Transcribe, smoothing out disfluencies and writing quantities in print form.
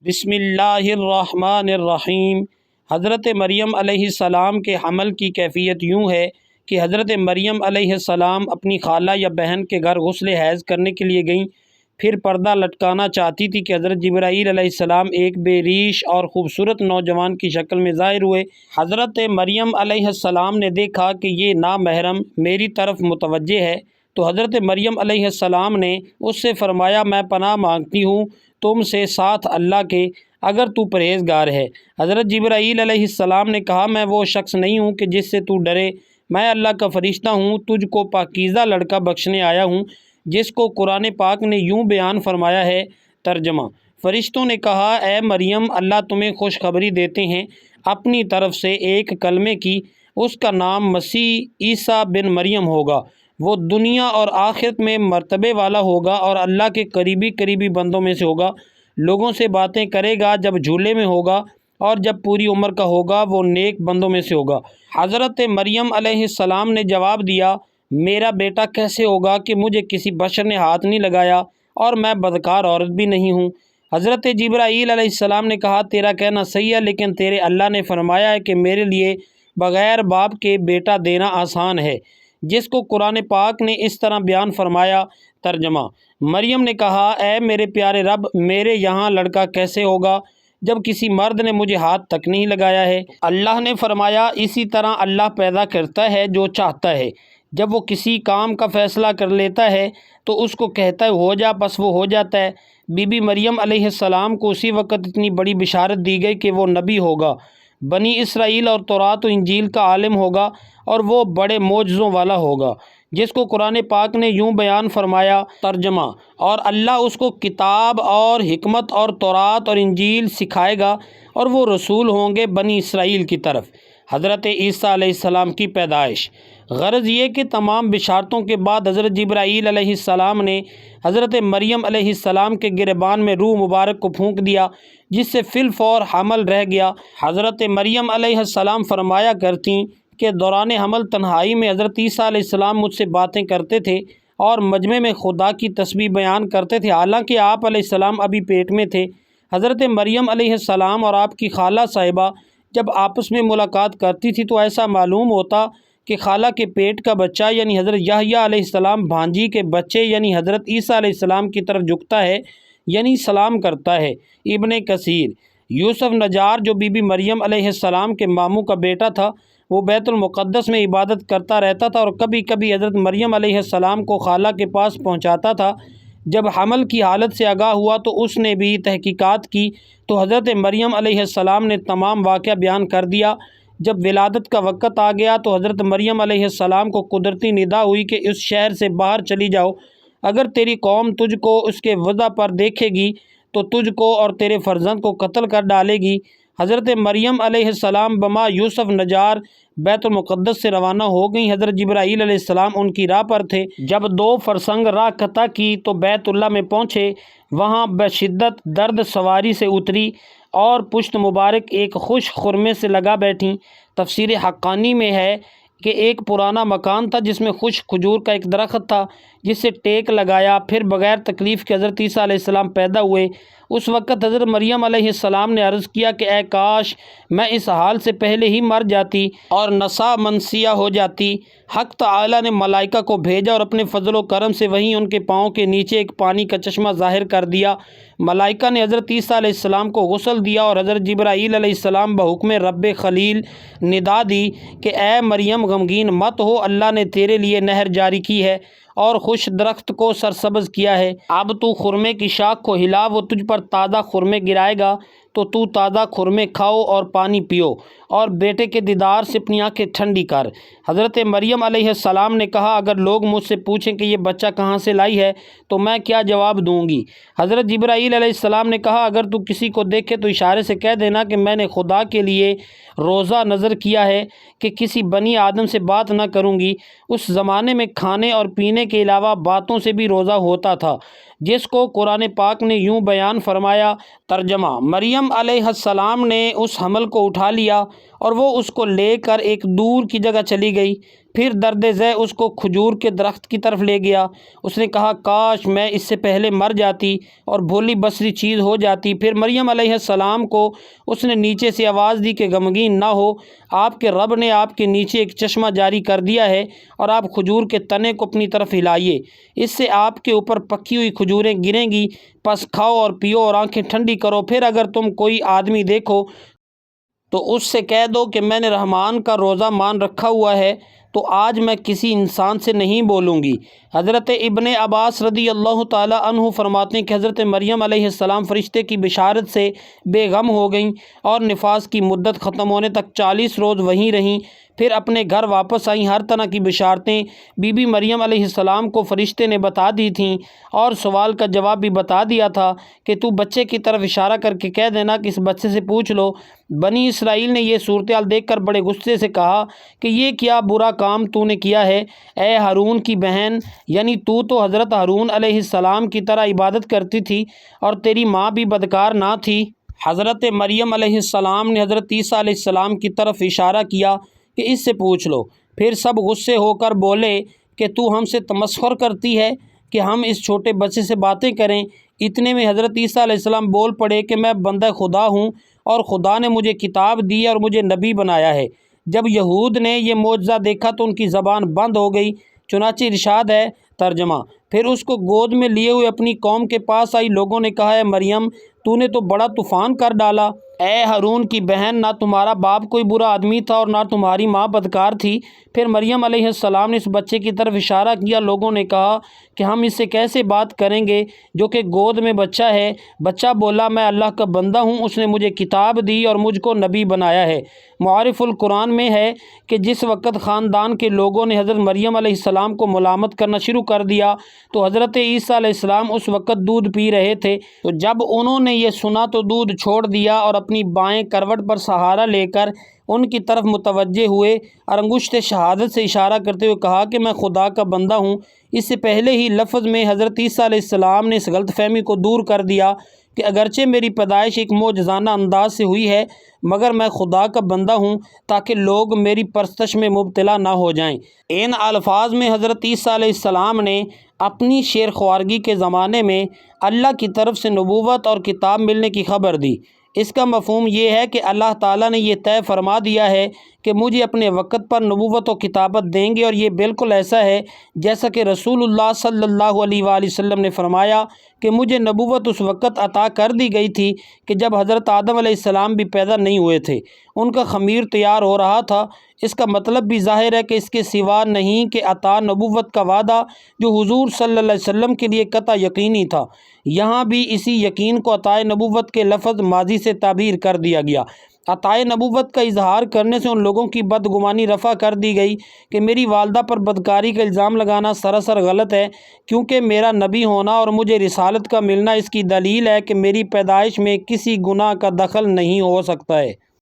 بسم اللہ الرحمن الرحیم۔ حضرت مریم علیہ السلام کے حمل کی کیفیت یوں ہے کہ حضرت مریم علیہ السلام اپنی خالہ یا بہن کے گھر غسل حیض کرنے کے لیے گئیں۔ پھر پردہ لٹکانا چاہتی تھی کہ حضرت جبرائیل علیہ السلام ایک بے ریش اور خوبصورت نوجوان کی شکل میں ظاہر ہوئے۔ حضرت مریم علیہ السلام نے دیکھا کہ یہ نامحرم میری طرف متوجہ ہے، تو حضرت مریم علیہ السلام نے اس سے فرمایا، میں پناہ مانگتی ہوں تم سے ساتھ اللہ کے، اگر تو پرہیزگار ہے۔ حضرت جبرائیل علیہ السلام نے کہا، میں وہ شخص نہیں ہوں کہ جس سے تو ڈرے، میں اللہ کا فرشتہ ہوں، تجھ کو پاکیزہ لڑکا بخشنے آیا ہوں، جس کو قرآن پاک نے یوں بیان فرمایا ہے۔ ترجمہ: فرشتوں نے کہا، اے مریم، اللہ تمہیں خوشخبری دیتے ہیں اپنی طرف سے ایک کلمے کی، اس کا نام مسیح عیسیٰ بن مریم ہوگا۔ وہ دنیا اور آخرت میں مرتبے والا ہوگا اور اللہ کے قریبی بندوں میں سے ہوگا۔ لوگوں سے باتیں کرے گا جب جھولے میں ہوگا، اور جب پوری عمر کا ہوگا وہ نیک بندوں میں سے ہوگا۔ حضرت مریم علیہ السلام نے جواب دیا، میرا بیٹا کیسے ہوگا کہ مجھے کسی بشر نے ہاتھ نہیں لگایا اور میں بدکار عورت بھی نہیں ہوں۔ حضرت جبرائیل علیہ السلام نے کہا، تیرا کہنا صحیح ہے، لیکن تیرے اللہ نے فرمایا ہے کہ میرے لیے بغیر باپ کے بیٹا دینا آسان ہے، جس کو قرآن پاک نے اس طرح بیان فرمایا۔ ترجمہ: مریم نے کہا، اے میرے پیارے رب، میرے یہاں لڑکا کیسے ہوگا جب کسی مرد نے مجھے ہاتھ تک نہیں لگایا ہے؟ اللہ نے فرمایا، اسی طرح اللہ پیدا کرتا ہے جو چاہتا ہے، جب وہ کسی کام کا فیصلہ کر لیتا ہے تو اس کو کہتا ہے ہو جا، بس وہ ہو جاتا ہے۔ بی بی مریم علیہ السلام کو اسی وقت اتنی بڑی بشارت دی گئی کہ وہ نبی ہوگا، بنی اسرائیل اور تورات و انجیل کا عالم ہوگا، اور وہ بڑے معجزوں والا ہوگا، جس کو قرآن پاک نے یوں بیان فرمایا۔ ترجمہ: اور اللہ اس کو کتاب اور حکمت اور تورات اور انجیل سکھائے گا، اور وہ رسول ہوں گے بنی اسرائیل کی طرف۔ حضرت عیسیٰ علیہ السلام کی پیدائش۔ غرض یہ کہ تمام بشارتوں کے بعد حضرت جبرائیل علیہ السلام نے حضرت مریم علیہ السلام کے گریبان میں روح مبارک کو پھونک دیا، جس سے فی الفور حمل رہ گیا۔ حضرت مریم علیہ السلام فرمایا کرتیں کہ دوران حمل تنہائی میں حضرت عیسیٰ علیہ السلام مجھ سے باتیں کرتے تھے اور مجمع میں خدا کی تسبیح بیان کرتے تھے، حالانکہ آپ علیہ السلام ابھی پیٹ میں تھے۔ حضرت مریم علیہ السلام اور آپ کی خالہ صاحبہ جب آپس میں ملاقات کرتی تھی تو ایسا معلوم ہوتا کہ خالہ کے پیٹ کا بچہ یعنی حضرت یحییٰ علیہ السلام بھانجی کے بچے یعنی حضرت عیسیٰ علیہ السلام کی طرف جھکتا ہے، یعنی سلام کرتا ہے۔ ابن کثیر۔ یوسف نجار جو بی بی مریم علیہ السلام کے ماموں کا بیٹا تھا، وہ بیت المقدس میں عبادت کرتا رہتا تھا اور کبھی کبھی حضرت مریم علیہ السلام کو خالہ کے پاس پہنچاتا تھا۔ جب حمل کی حالت سے آگاہ ہوا تو اس نے بھی تحقیقات کی، تو حضرت مریم علیہ السلام نے تمام واقعہ بیان کر دیا۔ جب ولادت کا وقت آ گیا تو حضرت مریم علیہ السلام کو قدرتی ندا ہوئی کہ اس شہر سے باہر چلی جاؤ، اگر تیری قوم تجھ کو اس کے وضع پر دیکھے گی تو تجھ کو اور تیرے فرزند کو قتل کر ڈالے گی۔ حضرت مریم علیہ السلام بما یوسف نجار بیت المقدس سے روانہ ہو گئیں۔ حضرت جبرائیل علیہ السلام ان کی راہ پر تھے۔ جب 2 فرسنگ راہ قطع کی تو بیت اللہ میں پہنچے، وہاں بشدت درد سواری سے اتری اور پشت مبارک ایک خوش خرمے سے لگا بیٹھیں۔ تفسیر حقانی میں ہے کہ ایک پرانا مکان تھا جس میں خشک کھجور کا ایک درخت تھا، جس سے ٹیک لگایا، پھر بغیر تکلیف کے حضرت عیسیٰ علیہ السلام پیدا ہوئے۔ اس وقت حضرت مریم علیہ السلام نے عرض کیا کہ اے کاش میں اس حال سے پہلے ہی مر جاتی اور نسا منسیہ ہو جاتی۔ حق تعالی نے ملائکہ کو بھیجا اور اپنے فضل و کرم سے وہیں ان کے پاؤں کے نیچے ایک پانی کا چشمہ ظاہر کر دیا۔ ملائکہ نے حضرت عیسیٰ علیہ السلام کو غسل دیا اور حضرت جبرائیل علیہ السلام بحکم رب خلیل ندا دی کہ اے مریم غمگین مت ہو، اللہ نے تیرے لیے نہر جاری کی ہے اور خوش درخت کو سرسبز کیا ہے۔ اب تو خرمے کی شاخ کو ہلا، وہ تجھ پر تازہ خرمے گرائے گا، تو تازہ خرمے کھاؤ اور پانی پیو اور بیٹے کے دیدار سے اپنی آنکھیں ٹھنڈی کر۔ حضرت مریم علیہ السلام نے کہا، اگر لوگ مجھ سے پوچھیں کہ یہ بچہ کہاں سے لائی ہے تو میں کیا جواب دوں گی؟ حضرت جبرائیل علیہ السلام نے کہا، اگر تو کسی کو دیکھے تو اشارے سے کہہ دینا کہ میں نے خدا کے لیے روزہ نظر کیا ہے کہ کسی بنی آدم سے بات نہ کروں گی۔ اس زمانے میں کھانے اور پینے کے علاوہ باتوں سے بھی روزہ ہوتا تھا۔ جس کو قرآن پاک نے یوں بیان فرمایا۔ ترجمہ: مریم علیہ السلام نے اس حمل کو اٹھا لیا اور وہ اس کو لے کر ایک دور کی جگہ چلی گئی۔ پھر درد ذہ اس کو کھجور کے درخت کی طرف لے گیا۔ اس نے کہا، کاش میں اس سے پہلے مر جاتی اور بھولی بصری چیز ہو جاتی۔ پھر مریم علیہ السلام کو اس نے نیچے سے آواز دی کہ غمگین نہ ہو، آپ کے رب نے آپ کے نیچے ایک چشمہ جاری کر دیا ہے اور آپ کھجور کے تنے کو اپنی طرف ہلائیے، اس سے آپ کے اوپر پکی ہوئی کھجوریں گریں گی، پس کھاؤ اور پیو اور آنکھیں ٹھنڈی کرو۔ پھر اگر تم کوئی آدمی دیکھو تو اس سے کہہ دو کہ میں نے رحمان کا روزہ مان رکھا ہوا ہے، تو آج میں کسی انسان سے نہیں بولوں گی۔ حضرت ابن عباس رضی اللہ تعالیٰ عنہ فرماتے ہیں کہ حضرت مریم علیہ السلام فرشتے کی بشارت سے بے غم ہو گئیں اور نفاس کی مدت ختم ہونے تک 40 روز وہیں رہیں۔ پھر اپنے گھر واپس آئیں۔ ہر طرح کی بشارتیں بی بی مریم علیہ السلام کو فرشتے نے بتا دی تھیں اور سوال کا جواب بھی بتا دیا تھا کہ تو بچے کی طرف اشارہ کر کے کہہ دینا کہ اس بچے سے پوچھ لو۔ بنی اسرائیل نے یہ صورتحال دیکھ کر بڑے غصے سے کہا کہ یہ کیا برا کام تو نے کیا ہے، اے ہارون کی بہن، یعنی تو حضرت ہارون علیہ السلام کی طرح عبادت کرتی تھی اور تیری ماں بھی بدکار نہ تھی۔ حضرت مریم علیہ السلام نے حضرت عیسیٰ علیہ السلام کی طرف اشارہ کیا کہ اس سے پوچھ لو۔ پھر سب غصے ہو کر بولے کہ تو ہم سے تمسخر کرتی ہے کہ ہم اس چھوٹے بچے سے باتیں کریں۔ اتنے میں حضرت عیسیٰ علیہ السلام بول پڑے کہ میں بندہ خدا ہوں اور خدا نے مجھے کتاب دی اور مجھے نبی بنایا ہے۔ جب یہود نے یہ معجزہ دیکھا تو ان کی زبان بند ہو گئی۔ چنانچہ ارشاد ہے۔ ترجمہ: پھر اس کو گود میں لیے ہوئے اپنی قوم کے پاس آئی۔ لوگوں نے کہا، اے مریم، تو نے تو بڑا طوفان کر ڈالا۔ اے ہارون کی بہن، نہ تمہارا باپ کوئی برا آدمی تھا اور نہ تمہاری ماں بدکار تھی۔ پھر مریم علیہ السلام نے اس بچے کی طرف اشارہ کیا۔ لوگوں نے کہا کہ ہم اس سے کیسے بات کریں گے جو کہ گود میں بچہ ہے۔ بچہ بولا، میں اللہ کا بندہ ہوں، اس نے مجھے کتاب دی اور مجھ کو نبی بنایا ہے۔ معارف القرآن میں ہے کہ جس وقت خاندان کے لوگوں نے حضرت مریم علیہ السلام کو ملامت کرنا شروع کر دیا تو حضرت عیسیٰ علیہ السلام اس وقت دودھ پی رہے تھے، تو جب انہوں نے یہ سنا تو دودھ چھوڑ دیا اور اپنی بائیں کروٹ پر سہارا لے کر ان کی طرف متوجہ ہوئے اور انگشت شہادت سے اشارہ کرتے ہوئے کہا کہ میں خدا کا بندہ ہوں۔ اس سے پہلے ہی لفظ میں حضرت عیسیٰ علیہ السلام نے اس غلط فہمی کو دور کر دیا کہ اگرچہ میری پیدائش ایک معجزانہ انداز سے ہوئی ہے مگر میں خدا کا بندہ ہوں تاکہ لوگ میری پرستش میں مبتلا نہ ہو جائیں۔ ان الفاظ میں حضرت عیسیٰ علیہ السلام نے اپنی شیر خوارگی کے زمانے میں اللہ کی طرف سے نبوت اور کتاب ملنے کی خبر دی۔ اس کا مفہوم یہ ہے کہ اللہ تعالیٰ نے یہ طے فرما دیا ہے کہ مجھے اپنے وقت پر نبوت و کتابت دیں گے، اور یہ بالکل ایسا ہے جیسا کہ رسول اللہ صلی اللہ علیہ وآلہ وسلم نے فرمایا کہ مجھے نبوت اس وقت عطا کر دی گئی تھی کہ جب حضرت آدم علیہ السلام بھی پیدا نہیں ہوئے تھے، ان کا خمیر تیار ہو رہا تھا۔ اس کا مطلب بھی ظاہر ہے کہ اس کے سوا نہیں کہ عطا نبوت کا وعدہ جو حضور صلی اللہ علیہ وسلم کے لیے قطع یقینی تھا، یہاں بھی اسی یقین کو عطائے نبوت کے لفظ ماضی سے تعبیر کر دیا گیا۔ عطائے نبوت کا اظہار کرنے سے ان لوگوں کی بدگمانی رفع کر دی گئی کہ میری والدہ پر بدکاری کا الزام لگانا سراسر غلط ہے، کیونکہ میرا نبی ہونا اور مجھے رسالت کا ملنا اس کی دلیل ہے کہ میری پیدائش میں کسی گناہ کا دخل نہیں ہو سکتا ہے۔